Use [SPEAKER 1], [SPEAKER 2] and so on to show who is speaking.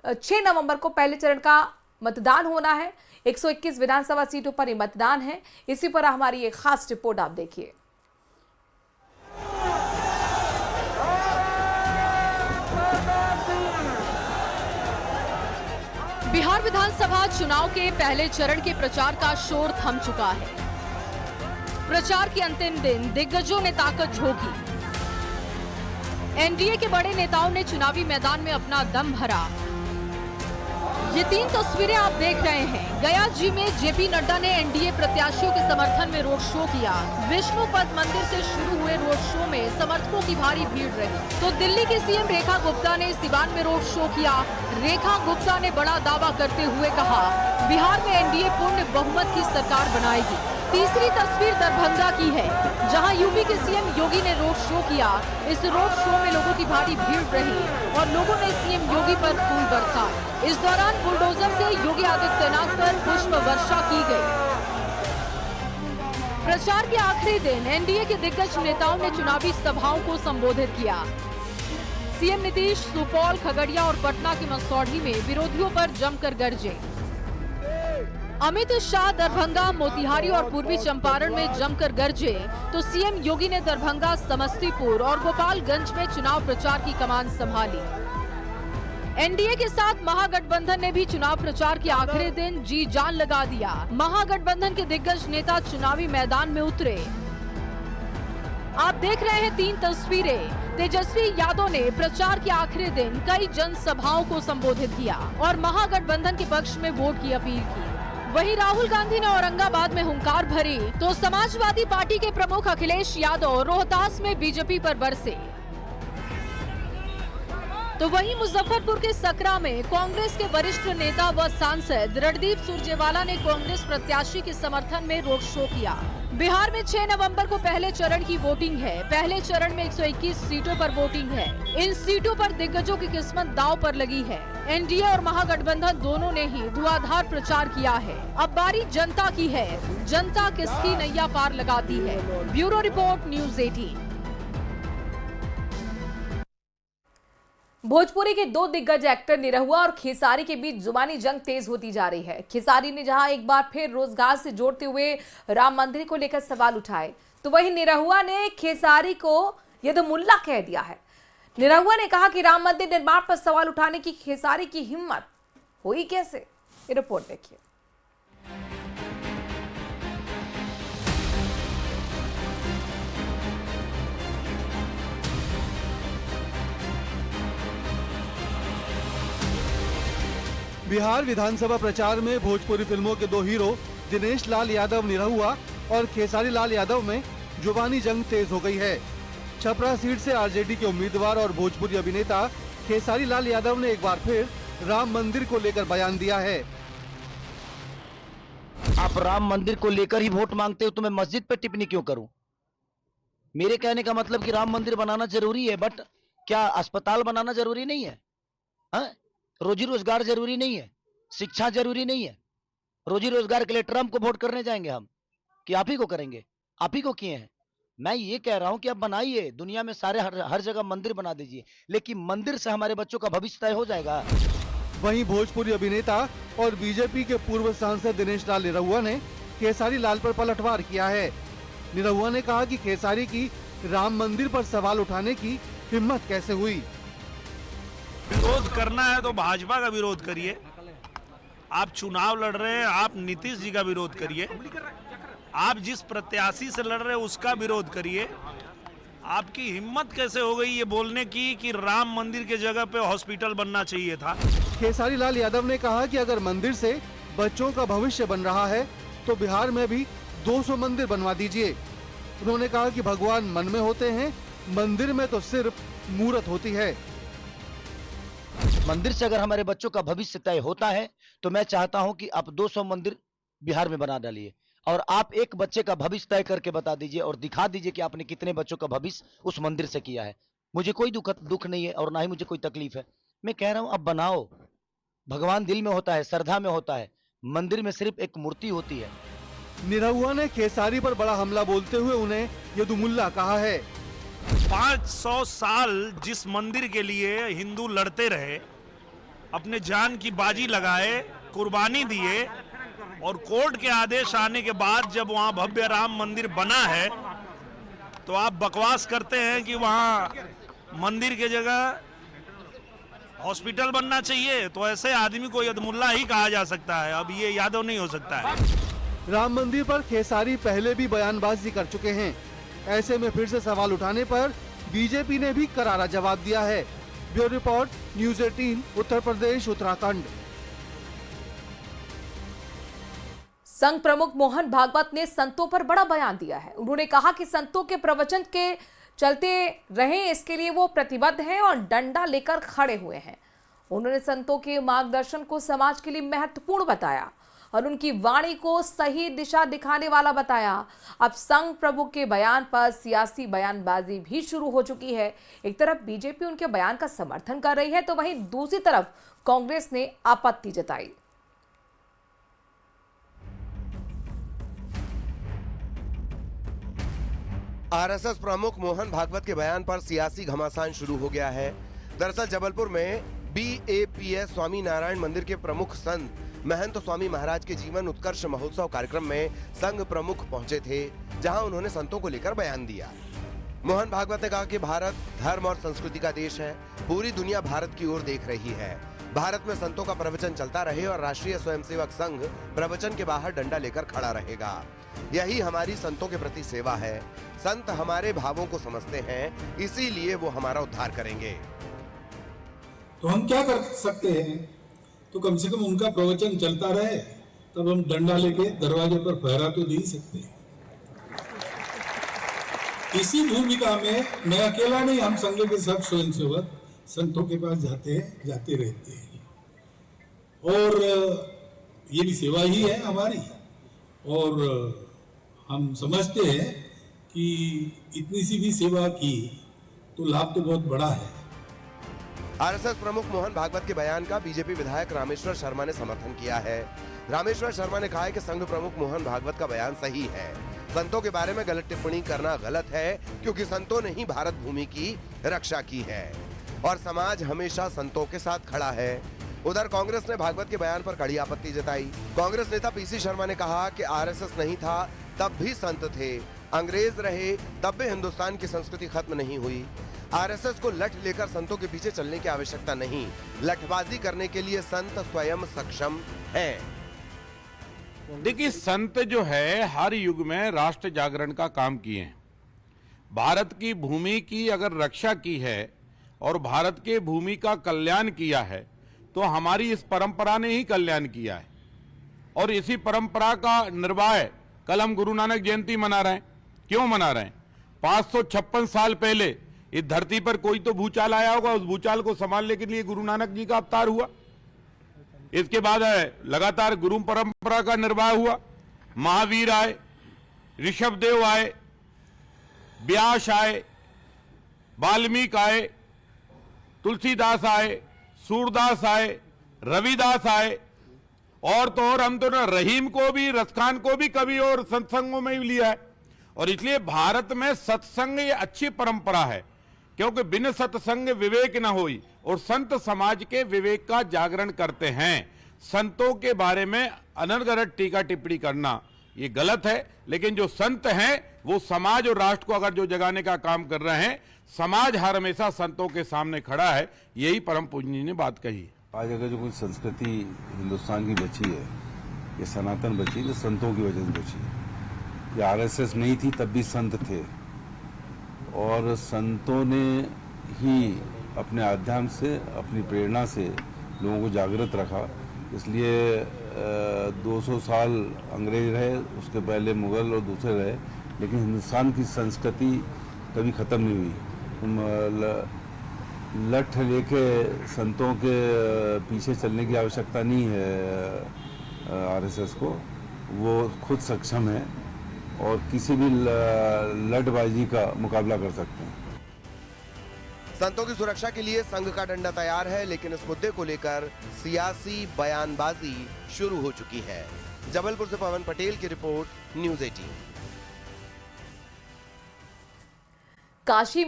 [SPEAKER 1] 6 नवंबर को पहले चरण का मतदान होना है। 121 विधानसभा सीटों पर ये मतदान है। इसी पर हमारी एक खास रिपोर्ट आप देखिए।
[SPEAKER 2] बिहार विधानसभा चुनाव के पहले चरण के प्रचार का शोर थम चुका है। प्रचार के अंतिम दिन दिग्गजों ने ताकत झोंकी। एनडीए के बड़े नेताओं ने चुनावी मैदान में अपना दम भरा। ये 3 तस्वीरें आप देख रहे हैं। गया जी में जेपी नड्डा ने एनडीए प्रत्याशियों के समर्थन में रोड शो किया। विष्णुपद मंदिर से शुरू हुए रोड शो में समर्थकों की भारी भीड़ रही। तो दिल्ली की सीएम रेखा गुप्ता ने सिवान में रोड शो किया। रेखा गुप्ता ने बड़ा दावा करते हुए कहा, बिहार में एनडीए पूर्ण बहुमत की सरकार बनाएगी। तीसरी तस्वीर दरभंगा की है, जहां यूपी के सीएम योगी ने रोड शो किया। इस रोड शो में लोगों की भारी भीड़ रही और लोगों ने सीएम योगी पर फूल बरसाए। इस दौरान बुलडोजर से योगी आदित्यनाथ पर पुष्प वर्षा की गई। प्रचार के आखिरी दिन एनडीए के दिग्गज नेताओं ने चुनावी सभाओं को संबोधित किया। सीएम नीतीश सुपौल, खगड़िया और पटना के मसौढ़ी में विरोधियों पर जमकर गरजे। अमित शाह दरभंगा, मोतिहारी और पूर्वी चंपारण में जमकर गरजे, तो सीएम योगी ने दरभंगा, समस्तीपुर और गोपालगंज में चुनाव प्रचार की कमान संभाली। एनडीए के साथ महागठबंधन ने भी चुनाव प्रचार के आखिरी दिन जी जान लगा दिया। महागठबंधन के दिग्गज नेता चुनावी मैदान में उतरे। आप देख रहे हैं 3 तस्वीरें। तेजस्वी यादव ने प्रचार के आखिरी दिन कई जनसभाओं को संबोधित किया और महागठबंधन के पक्ष में वोट की अपील की। वहीं राहुल गांधी ने औरंगाबाद में हुंकार भरी, तो समाजवादी पार्टी के प्रमुख अखिलेश यादव रोहतास में बीजेपी पर बरसे। तो वहीं मुजफ्फरपुर के सकरा में कांग्रेस के वरिष्ठ नेता व सांसद रणदीप सुरजेवाला ने कांग्रेस प्रत्याशी के समर्थन में रोड शो किया। बिहार में 6 नवंबर को पहले चरण की वोटिंग है। पहले चरण में 121 सीटों पर वोटिंग है। इन सीटों पर दिग्गजों की किस्मत दांव पर लगी है। एनडीए और महागठबंधन दोनों ने ही धुआंधार प्रचार किया है। अब बारी जनता की है। जनता किसकी नैया पार लगाती है। Bureau report, news 18।
[SPEAKER 1] भोजपुरी के 2 दिग्गज एक्टर निरहुआ और खेसारी के बीच जुबानी जंग तेज होती जा रही है। खेसारी ने जहां एक बार फिर रोजगार से जोड़ते हुए राम मंदिर को लेकर सवाल उठाए, तो वहीं निरहुआ ने खेसारी को यदमुल्ला कह दिया है। निरहुआ ने कहा कि राम मंदिर निर्माण पर सवाल उठाने की खेसारी की हिम्मत हुई कैसे। ये रिपोर्ट देखिए।
[SPEAKER 3] बिहार विधानसभा प्रचार में भोजपुरी फिल्मों के 2 हीरो दिनेश लाल यादव निरहुआ और खेसारी लाल यादव में जुबानी जंग तेज हो गई है। छपरा सीट से आरजेडी के उम्मीदवार और भोजपुरी अभिनेता खेसारी लाल यादव ने एक बार फिर राम मंदिर को लेकर बयान दिया है।
[SPEAKER 4] आप राम मंदिर को लेकर ही वोट मांगते हो तो मैं मस्जिद पे टिप्पणी क्यों करूं? मेरे कहने का मतलब कि राम मंदिर बनाना जरूरी है, बट क्या अस्पताल बनाना जरूरी नहीं है? हाँ? रोजी रोजगार जरूरी नहीं है? शिक्षा जरूरी नहीं है? रोजी रोजगार के लिए ट्रम्प को वोट करने जाएंगे हम कि आप ही को करेंगे? आप ही को किए हैं। मैं ये कह रहा हूं कि आप बनाइए, दुनिया में सारे हर जगह मंदिर बना दीजिए, लेकिन मंदिर से हमारे बच्चों का भविष्य तय हो जाएगा।
[SPEAKER 3] वहीं भोजपुरी अभिनेता और बीजेपी के पूर्व सांसद दिनेश लाल निरहुआ ने खेसारी लाल पर पलटवार किया है। निरहुआ ने कहा कि खेसारी की राम मंदिर पर सवाल उठाने की हिम्मत कैसे हुई।
[SPEAKER 5] विरोध करना है तो भाजपा का विरोध करिए। आप चुनाव लड़ रहे हैं, आप नीतीश जी का विरोध करिए। आप जिस प्रत्याशी से लड़ रहे हैं उसका विरोध करिए। आपकी हिम्मत कैसे हो गई ये बोलने की कि राम मंदिर के जगह पे हॉस्पिटल बनना चाहिए था।
[SPEAKER 3] खेसारी लाल यादव ने कहा कि अगर मंदिर से बच्चों का भविष्य बन रहा है तो बिहार में भी 200 मंदिर बनवा दीजिए। उन्होंने कहा कि भगवान मन में होते हैं, मंदिर में तो सिर्फ मूर्त होती है।
[SPEAKER 4] मंदिर से अगर हमारे बच्चों का भविष्य तय होता है तो मैं चाहता हूं कि आप 200 मंदिर बिहार में बना डालिए और आप एक बच्चे का भविष्य तय करके बता दीजिए और दिखा दीजिए कि आपने कितने बच्चों का भविष्य उस मंदिर से किया है। मुझे कोई दुख नहीं है और ना ही मुझे कोई तकलीफ है। मैं कह रहा हूं अब बनाओ। भगवान दिल में होता है, श्रद्धा में होता है, मंदिर में सिर्फ एक मूर्ति होती है।
[SPEAKER 3] निरहुआ ने खेसारी पर बड़ा हमला बोलते हुए उन्हें यदुमुल्ला कहा है।
[SPEAKER 5] 500 साल जिस मंदिर के लिए हिंदू लड़ते रहे अपने जान की बाजी लगाए, कुर्बानी दिए, और कोर्ट के आदेश आने के बाद जब वहां भव्य राम मंदिर बना है तो आप बकवास करते हैं कि वहां मंदिर की जगह हॉस्पिटल बनना चाहिए। तो ऐसे आदमी को यदमुल्ला ही कहा जा सकता है, अब ये यादव नहीं हो सकता है।
[SPEAKER 3] राम मंदिर पर खेसारी पहले भी बयानबाजी कर चुके हैं। ऐसे में फिर से सवाल उठाने पर बीजेपी ने भी करारा जवाब दिया है। Bureau report, news 18, Uttar Pradesh, Uttarakhand.
[SPEAKER 1] संघ प्रमुख मोहन भागवत ने संतों पर बड़ा बयान दिया है। उन्होंने कहा कि संतों के प्रवचन के चलते रहें, इसके लिए वो प्रतिबद्ध हैं और डंडा लेकर खड़े हुए हैं। उन्होंने संतों के मार्गदर्शन को समाज के लिए महत्वपूर्ण बताया और उनकी वाणी को सही दिशा दिखाने वाला बताया। अब संघ प्रमुख के बयान पर सियासी बयानबाजी भी शुरू हो चुकी है। एक तरफ बीजेपी उनके बयान का समर्थन कर रही है तो वहीं दूसरी तरफ कांग्रेस ने आपत्ति जताई।
[SPEAKER 6] आरएसएस प्रमुख मोहन भागवत के बयान पर सियासी घमासान शुरू हो गया है। दरअसल जबलपुर में BAPS स्वामी नारायण मंदिर के प्रमुख संत महंत स्वामी महाराज के जीवन उत्कर्ष महोत्सव कार्यक्रम में संघ प्रमुख पहुंचे थे, जहां उन्होंने संतों को लेकर बयान दिया। मोहन भागवत ने कहा कि भारत धर्म और संस्कृति का देश है, पूरी दुनिया भारत की ओर देख रही है। भारत में संतों का प्रवचन चलता रहे और राष्ट्रीय स्वयंसेवक संघ प्रवचन के बाहर डंडा लेकर खड़ा रहेगा। यही हमारी संतों के प्रति सेवा है। संत हमारे भावों को समझते हैं, इसीलिए वो हमारा उद्धार करेंगे।
[SPEAKER 7] तो हम क्या कर सकते हैं? तो कम से कम उनका प्रवचन चलता रहे, तब हम डंडा लेके दरवाजे पर पहरा तो दे ही सकते हैं। इसी भूमिका में मैं अकेला नहीं, हम संघ के सब स्वयंसेवक संतों के पास जाते रहते हैं और ये भी सेवा ही है हमारी। और हम समझते हैं कि इतनी सी भी सेवा की तो लाभ तो बहुत बड़ा है।
[SPEAKER 6] आरएसएस प्रमुख मोहन भागवत के बयान का बीजेपी विधायक रामेश्वर शर्मा ने समर्थन किया है। रामेश्वर शर्मा ने कहा है कि संघ प्रमुख मोहन भागवत का बयान सही है। संतों के बारे में गलत टिप्पणी करना गलत है, क्योंकि संतों ने ही भारत भूमि की रक्षा की है और समाज हमेशा संतों के साथ खड़ा है। उधर कांग्रेस ने भागवत के बयान पर कड़ी आपत्ति जताई। कांग्रेस नेता PC शर्मा ने कहा कि आरएसएस नहीं था तब भी संत थे, अंग्रेज रहे तब भी हिंदुस्तान की संस्कृति खत्म नहीं हुई। आरएसएस को लठ लेकर संतों के पीछे चलने की आवश्यकता नहीं, लठबाजी करने के लिए संत स्वयं सक्षम हैं।
[SPEAKER 8] देखिए, संत जो है हर युग में राष्ट्र जागरण का काम किए हैं। भारत की भूमि की अगर रक्षा की है और भारत के भूमि का कल्याण किया है तो हमारी इस परंपरा ने ही कल्याण किया है और इसी परंपरा का निर्वाह कल हम गुरु नानक जयंती मना रहे हैं। क्यों मना रहे हैं? 556 साल पहले इस धरती पर कोई तो भूचाल आया होगा, उस भूचाल को संभालने के लिए गुरु नानक जी का अवतार हुआ। इसके बाद लगातार गुरु परंपरा का निर्वाह हुआ। महावीर आए, ऋषभदेव आए, व्यास आए, वाल्मीकि आए, तुलसीदास आए, सूरदास आए, रविदास आए और तो और हम तो ना रहीम को भी, रसखान को भी कवि और सत्संगों में भी लिया है। और इसलिए भारत में सत्संग ये अच्छी परंपरा है, क्योंकि बिन सत्संग विवेक न होई और संत समाज के विवेक का जागरण करते हैं। संतों के बारे में अनर्गढ़ टीका टिप्पणी करना ये गलत है, लेकिन जो संत हैं वो समाज और राष्ट्र को अगर जो जगाने का काम कर रहे हैं, समाज हर हमेशा संतों के सामने खड़ा है। यही परम पूज्य जी ने बात कही।
[SPEAKER 9] आज अगर जो कोई संस्कृति हिंदुस्तान की बची है, ये सनातन बची, तो संतों की वजह से बची है। ये आरएसएस नहीं थी तब भी संत थे और संतों ने ही अपने अध्यात्म से, अपनी प्रेरणा से लोगों को जागृत रखा। इसलिए 200 साल अंग्रेज रहे, उसके पहले मुगल और दूसरे रहे, लेकिन हिंदुस्तान की संस्कृति कभी ख़त्म नहीं हुई। लठ लेके संतों के पीछे चलने की आवश्यकता नहीं है आरएसएस को, वो खुद सक्षम है और किसी भी लठबाजी का मुकाबला कर सकते हैं।
[SPEAKER 6] संतों की सुरक्षा के लिए संघ का डंडा तैयार है, लेकिन इस मुद्दे को लेकर सियासी बयानबाजी शुरू हो चुकी है। जबलपुर से पवन पटेल की रिपोर्ट, न्यूज़ 18।
[SPEAKER 1] काशी